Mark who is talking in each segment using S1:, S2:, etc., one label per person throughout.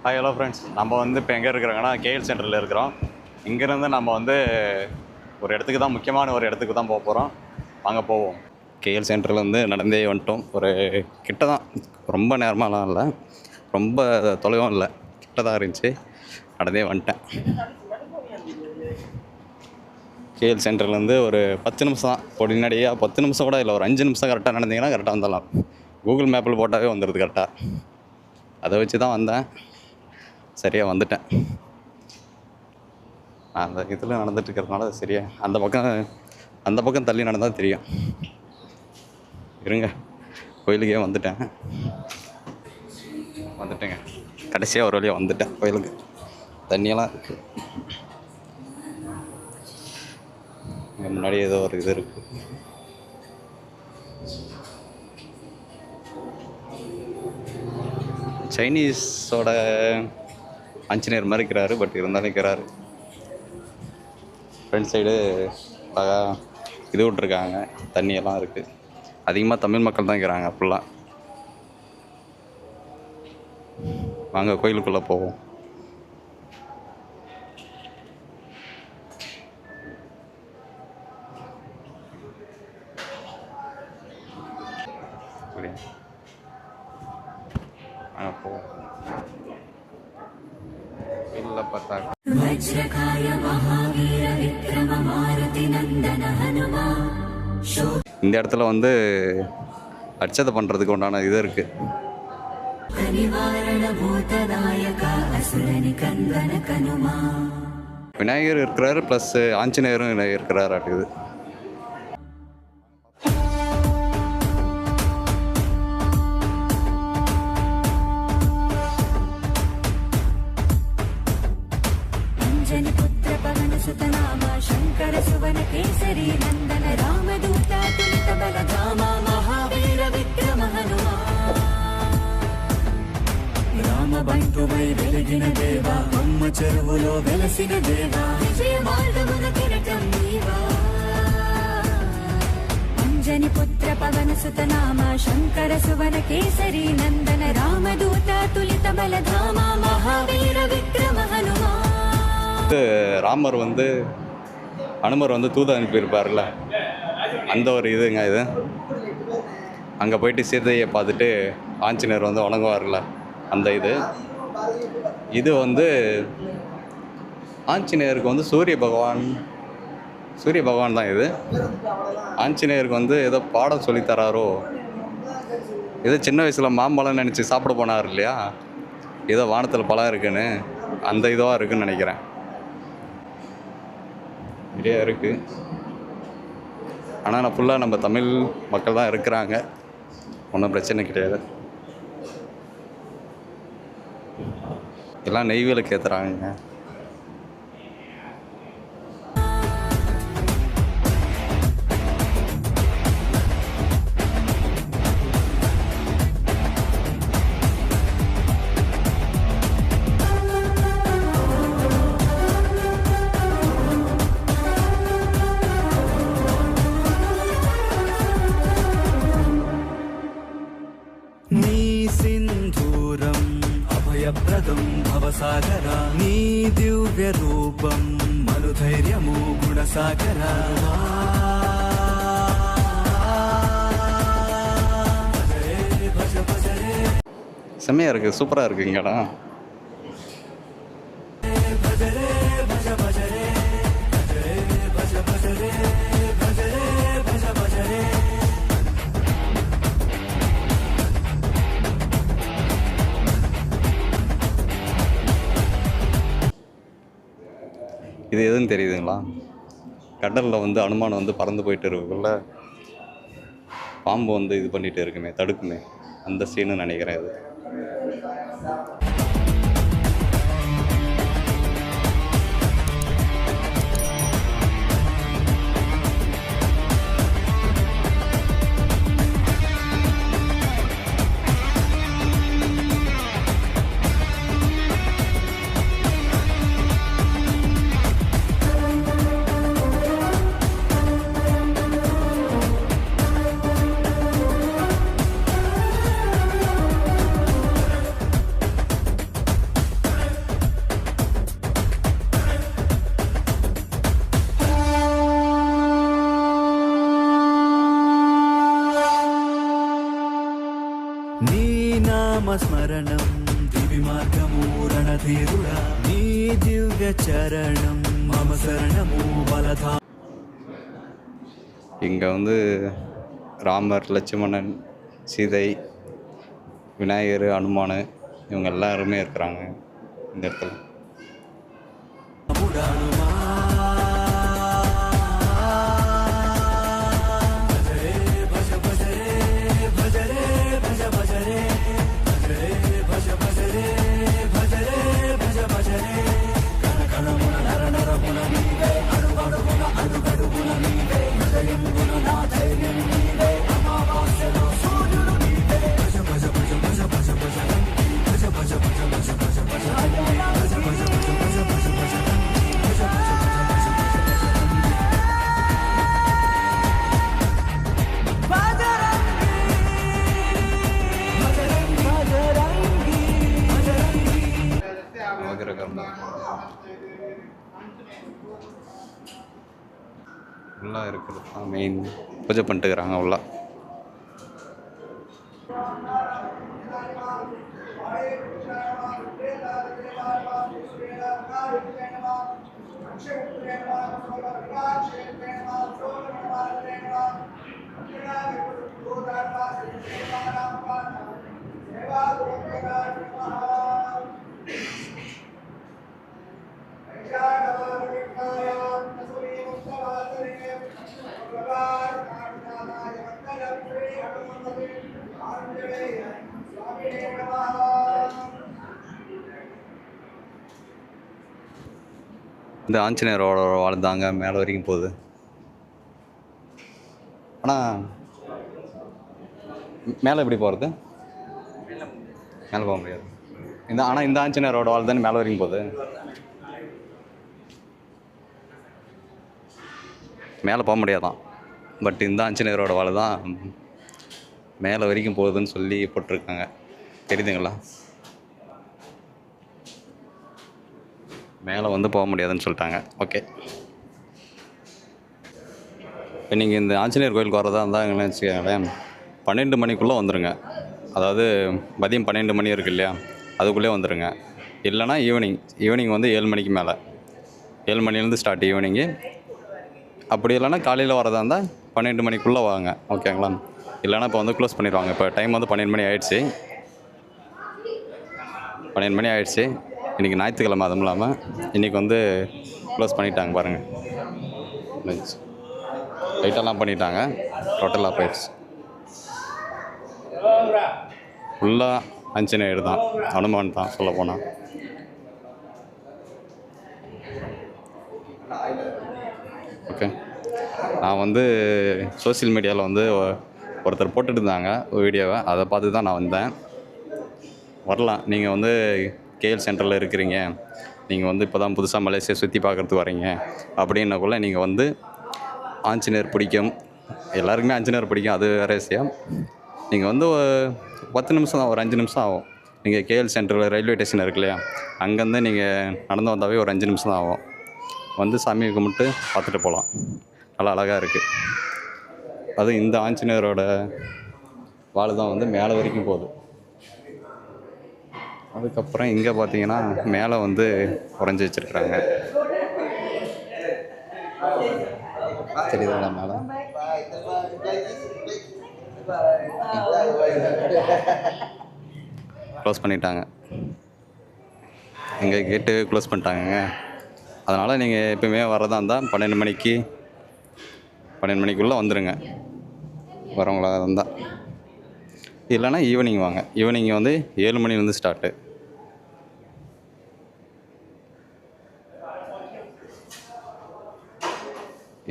S1: Hi hello friends, நம்ம வந்து இப்போ எங்கே இருக்கிறோங்கன்னா கேஎல் சென்டரில் இருக்கிறோம். இங்கேருந்து நம்ம வந்து ஒரு இடத்துக்கு தான், முக்கியமான ஒரு இடத்துக்கு தான் போக போகிறோம். வாங்க போவோம். கேஎல் சென்டர்லேருந்து நடந்தே வந்துட்டோம். ஒரு கிட்ட தான், ரொம்ப நேரமாலாம் இல்லை, ரொம்ப தொலைவும் இல்லை, கிட்ட தான் இருந்துச்சு. நடந்தே வந்துட்டேன். கேஎல் சென்டர்லேருந்து ஒரு 10 நிமிஷம் தான். பொடிநடையா 10 நிமிஷம் கூட இல்லை, ஒரு 5 நிமிஷம் கரெக்டாக நடந்தீங்கன்னா கரெக்டாக வந்துடலாம். கூகுள் மேப்பில் போட்டாவே வந்துடுது கரெக்டாக. அதை வச்சு தான் வந்தேன். சரியாக வந்துட்டேன். அந்த இதில் நடந்துட்டு இருக்கிறதுனால சரியா அந்த பக்கம் தள்ளி நடந்தால் தெரியும். இருங்க, கோயிலுக்கே வந்துட்டேங்க. கடைசியாக ஒரு வழியாக வந்துட்டேன் கோயிலுக்கு. தண்ணியெல்லாம் இருக்குது. முன்னாடி ஏதோ ஒரு இது இருக்குது. சைனீஸோட ஆஞ்சநேயர் மாதிரி இருக்கிறாரு, பட் இருந்தாலும் இருக்கிறாரு. ஃப்ரண்ட் சைடு அழகாக இது விட்ருக்காங்க, தண்ணியெல்லாம் இருக்குது. அதிகமாக தமிழ் மக்கள் தான் இருக்கிறாங்க ஃபுல்லாக. வாங்க கோயிலுக்குள்ளே போவோம். போவோம். இல்லை பார்த்தா இந்த இடத்துல வந்து அர்ச்சனை பண்ணுறதுக்கு உண்டான இது இருக்குது. விநாயகர் இருக்கிறாரு, ப்ளஸ் ஆஞ்சநேயரும் இருக்கிறாரு ஆட்டுக்குது.
S2: शंकर सुवन केसरी नंदन रामदूता तुलित बलधामा महावीर विक्रम हनुमान राम बंटु वै वेलिगिन देवा अम्म చెరువులో వెలసిన దేవా విజయ మార్గమున కిరటం నీవా అంజని పుత్ర పవన సుత నామ శంకర సువన కేసరి నందన రామదూత తులిత బలధామా महावीर विक्रम हनुमान.
S1: ராமர் வந்து அனுமர் வந்து தூது அனுப்பியிருப்பார்ல, அந்த ஒரு இதுங்க இது. அங்கே போயிட்டு சீதையை பார்த்துட்டு ஆஞ்சநேயர் வந்து வணங்குவார்ல, அந்த இது வந்து ஆஞ்சநேயருக்கு வந்து சூரிய பகவான் தான் இது. ஆஞ்சநேயருக்கு வந்து ஏதோ பாடம் சொல்லித்தராரோ, ஏதோ சின்ன வயசில் மாம்பழம் நினச்சி சாப்பிட போனார் இல்லையா, ஏதோ வானத்தில் பழம் இருக்குன்னு, அந்த இதுவாக இருக்குதுன்னு நினைக்கிறேன். நிறையா இருக்குது. ஆனால் நான் ஃபுல்லாக நம்ம தமிழ் மக்கள் தான் இருக்கிறாங்க, ஒன்றும் பிரச்சனை கிடையாது. எல்லாம் நெய் விளக்கு ஏற்றுறாங்க.
S3: ప్రదం భవసాగర నీ దివ్య రూపం మనుధైర్యము గుణసాగర
S1: செம்மையாக இருக்குது, சூப்பராக இருக்குது இங்கடா. இது எதுன்னு தெரியுதுங்களா? கடலில் வந்து அனுமானம் வந்து பறந்து போயிட்டு இருக்குள்ள பாம்பு வந்து இது பண்ணிகிட்டு இருக்குமே, தடுக்குமே, அந்த சீனு நினைக்கிறேன் இது.
S3: రణధీరుడా నీ దివ్య చరణం మమ శరణము బలధా.
S1: இங்கே வந்து ராமர், லட்சுமணன், சீதை, விநாயகர், அனுமான் இவங்க எல்லாருமே இருக்கிறாங்க இந்த இடத்துல. ஃபுல்லாக இருக்கிறது தான் மெயின். பூஜை பண்ணிட்டுக்கிறாங்க உள்ள. இந்த ஆஞ்சநேயரோட வாழ்ந்தாங்க மேலே வரைக்கும் போகுது. ஆனால் மேலே எப்படி போகிறது? மேலே போக முடியாது. ஆனால் இந்த ஆஞ்சநேயரோட வாழ் தானே மேலே வரைக்கும் போகுது. மேலே போக முடியாதான். பட் இந்த ஆஞ்சநேயரோட வாழ் தான் மேலே வரைக்கும் போகுதுன்னு சொல்லி போட்டிருக்காங்க. தெரியுதுங்களா? மேலே வந்து போக முடியாதுன்னு சொல்லிட்டாங்க. ஓகே, இப்போ நீங்கள் இந்த ஆஞ்சநேயர் கோயிலுக்கு வரதா இருந்தால் வச்சுக்கோங்களேன், 12 மணிக்குள்ளே வந்துடுங்க. அதாவது மதியம் 12 மணி இருக்குது இல்லையா, அதுக்குள்ளே வந்துடுங்க. இல்லைனா ஈவினிங் வந்து 7 மணிக்கு மேலே, 7 மணிலேருந்து ஸ்டார்ட் ஈவினிங்கு. அப்படி இல்லைனா காலையில் வரதா இருந்தால் 12 மணிக்குள்ளே வாங்க. ஓகேங்களா? இல்லைனா இப்போ வந்து க்ளோஸ் பண்ணிடுவாங்க. இப்போ டைம் வந்து 12 மணி ஆகிடுச்சு. 12 மணி ஆகிடுச்சு. இன்றைக்கி ஞாயிற்றுக்கிழமை. அதுவும் இல்லாமல் இன்றைக்கி வந்து க்ளோஸ் பண்ணிட்டாங்க பாருங்கள். லைட்டெல்லாம் பண்ணிட்டாங்க. டோட்டலாக போயிடுச்சு. ஃபுல்லாக ஆஞ்சநேயர் தான், அனுமான் தான் சொல்ல போனால். ஓகே, நான் வந்து சோசியல் மீடியாவில் வந்து ஒருத்தர் போட்டுட்டு இருந்தாங்க வீடியோவை, அதை பார்த்து தான் நான் வந்தேன். வரலாம், நீங்கள் வந்து கேஎல் சென்டரில் இருக்கிறீங்க, நீங்கள் வந்து இப்போ தான் புதுசாக மலேசியா சுற்றி பார்க்குறதுக்கு வரீங்க அப்படின்னக்குள்ளே நீங்கள் வந்து ஆஞ்சநேயர் பிடிக்கும், எல்லாருக்குமே ஆஞ்சநேயர் பிடிக்கும், அது வேறு விஷயம். நீங்கள் வந்து 10 நிமிஷம் தான், ஒரு 5 நிமிஷம் ஆகும். நீங்கள் கேஎல் சென்டரில் ரயில்வே ஸ்டேஷன் இருக்கு இல்லையா, அங்கேருந்து நீங்கள் நடந்து வந்தாவே ஒரு 5 நிமிஷம் தான் ஆகும். வந்து சாமி கும்பிட்டு பார்த்துட்டு போகலாம். நல்லா அழகாக இருக்குது. அதுவும் இந்த ஆஞ்சநேயரோட வாள் தான் வந்து மேலே வரைக்கும் போகுது. அதுக்கப்புறம் இங்கே பார்த்தீங்கன்னா மேலே வந்து உறைஞ்சி வச்சுருக்குறாங்க. தெரியுதுங்களா? மேலே க்ளோஸ் பண்ணிட்டாங்க. எங்கள் கேட்டு க்ளோஸ் பண்ணிட்டாங்க. அதனால் நீங்கள் எப்போயுமே வரதா இருந்தால் 12 மணிக்குள்ளே வந்துடுங்க வரவங்களா இருந்தால். இல்லைனா ஈவினிங் வாங்க. ஈவினிங் வந்து 7 மணிலேருந்து ஸ்டார்ட்டு.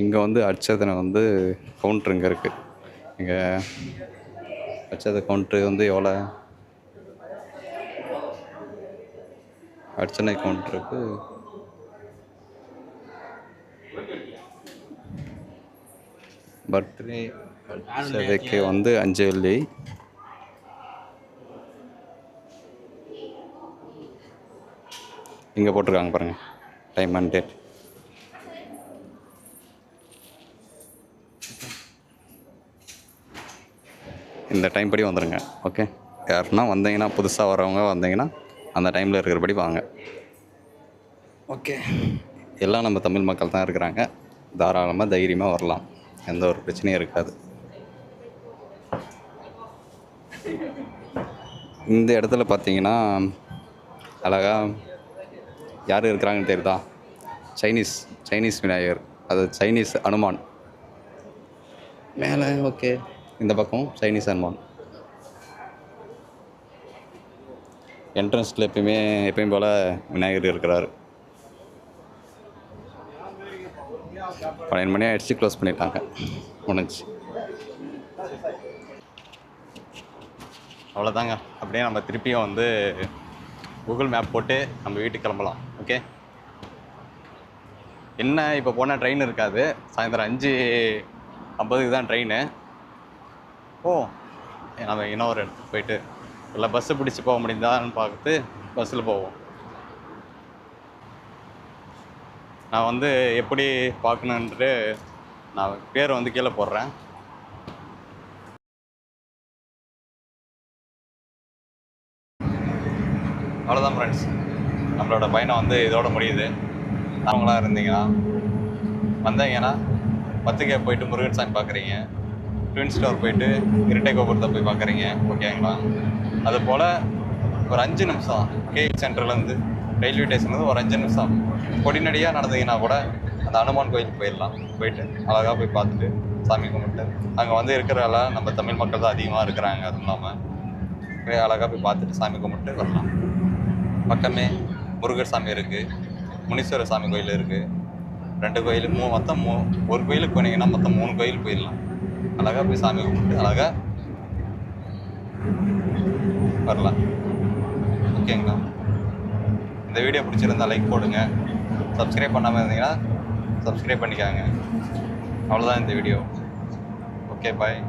S1: இங்கே வந்து அர்ச்சனை வந்து கவுண்ட்ரு இங்கே இருக்குது. இங்கே அர்ச்சனை கவுண்ட்ரு வந்து எவ்வளோ, அர்ச்சனை கவுண்ட்ருக்கு பர்த்டே அர்ச்சனைக்கு வந்து 5 வெள்ளி. இங்கே போட்டிருக்காங்க பாருங்கள் டைம் அண்ட் டேட். இந்த டைம் படி வந்துடுங்க. ஓகே, யாருன்னா வந்தீங்கன்னா, புதுசாக வரவங்க வந்தீங்கன்னா அந்த டைமில் இருக்கிறபடி வாங்க. ஓகே, எல்லாம் நம்ம தமிழ் மக்கள் தான் இருக்கிறாங்க. தாராளமாக தைரியமாக வரலாம், எந்த ஒரு பிரச்சனையும் இருக்காது. இந்த இடத்துல பார்த்தீங்கன்னா அழகா யார் இருக்கிறாங்கன்னு தெரியுதா? சைனீஸ் விநாயகர், அது சைனீஸ் அனுமான் மேலே. ஓகே, இந்த பக்கம் சைனீஸ் அனுமான். என்ட்ரன்ஸில் எப்பயும் போல் விநாயகர் இருக்கிறாரு. 12 மணி ஆகிடுச்சு, க்ளோஸ் பண்ணிட்டாங்க, முடிஞ்சு. அவ்வளோதாங்க. அப்படியே நம்ம திருப்பியும் வந்து கூகுள் மேப் போட்டு நம்ம வீட்டுக்கு கிளம்பலாம். ஓகே, என்ன இப்போ போனால் ட்ரெயின் இருக்காது, சாயந்தரம் 5:50 தான் ட்ரெயின். நம்ம இன்னொரு இடத்துக்கு போயிட்டு இல்லை பஸ்ஸு பிடிச்சி போக முடியுதான்னு பார்த்து பஸ்ஸில் போவோம். நான் வந்து எப்படி பார்க்கணுன்ட்டு நான் பேர் வந்து கீழே போடுறேன். அவ்வளோதான் ஃப்ரெண்ட்ஸ், நம்மளோட பயணம் வந்து இதோட முடியுது. அவங்களாம் இருந்தீங்கன்னா வந்தீங்கன்னா பத்துக்கே போயிட்டு முருகன் சாமி பார்க்குறீங்க, ட்வின் ஸ்டோர் போயிட்டு இரட்டை கோபுரத்தை போய் பார்க்குறீங்க. ஓகேங்களா? அதுபோல் ஒரு 5 நிமிஷம் கேஎல் சென்டர்லேருந்து ரயில்வே ஸ்டேஷன்லேருந்து ஒரு 5 நிமிஷம் கொடிநடியாக நடந்தீங்கன்னா கூட அந்த அனுமான் கோயிலுக்கு போயிடலாம். போயிட்டு அழகாக போய் பார்த்துட்டு சாமி கும்பிட்டு, அங்கே வந்து இருக்கிறதெல்லாம் நம்ம தமிழ் மக்கள் தான் அதிகமாக இருக்கிறாங்க. அதுவும் இல்லாமல் போய் அழகாக போய் பார்த்துட்டு சாமி கும்பிட்டு வரலாம். பக்கமே முருகர் சாமி இருக்குது, முனீஸ்வரர் சாமி கோயில் இருக்குது, 2 கோயில், மொத்தம் ஒரு கோயிலுக்கு போனீங்கன்னா மொத்தம் 3 கோயில் போயிடலாம். அழகாக போய் சாமி கும்பிட்டு அழகாக வரலாம். ஓகேங்களா? இந்த வீடியோ பிடிச்சிருந்தா லைக் போடுங்க, சப்ஸ்கிரைப் பண்ணாமல் இருந்தீங்கன்னா சப்ஸ்கிரைப் பண்ணிக்காங்க. அவ்வளோதான் இந்த வீடியோ. ஓகே, பாய்.